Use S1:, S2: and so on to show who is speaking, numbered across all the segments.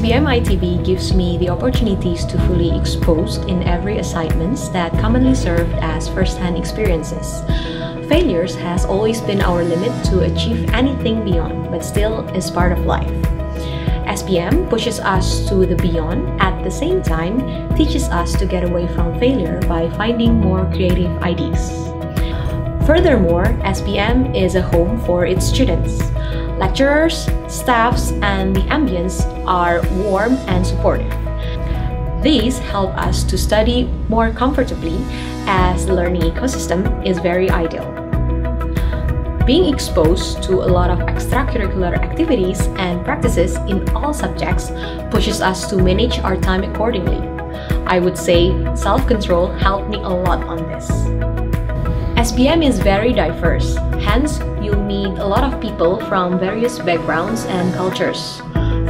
S1: SBM ITB gives me the opportunities to fully expose in every assignments that commonly served as first-hand experiences. Failures has always been our limit to achieve anything beyond, but still is part of life. SBM pushes us to the beyond, at the same time teaches us to get away from failure by finding more creative ideas. Furthermore, SBM is a home for its students. Lecturers, staffs, and the ambience are warm and supportive. These help us to study more comfortably as the learning ecosystem is very ideal. Being exposed to a lot of extracurricular activities and practices in all subjects pushes us to manage our time accordingly. I would say self-control helped me a lot on this. SBM is very diverse, hence you'll meet a lot of people from various backgrounds and cultures,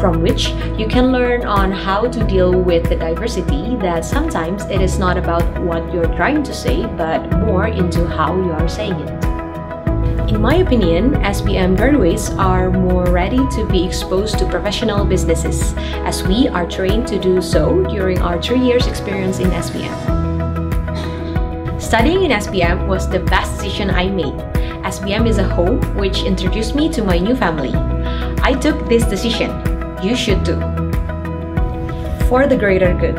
S1: from which you can learn on how to deal with the diversity that sometimes it is not about what you're trying to say, but more into how you are saying it. In my opinion, SBM graduates are more ready to be exposed to professional businesses, as we are trained to do so during our 3 years experience in SBM. Studying in SBM was the best decision I made. SBM is a home which introduced me to my new family. I took this decision. You should too. For the greater good.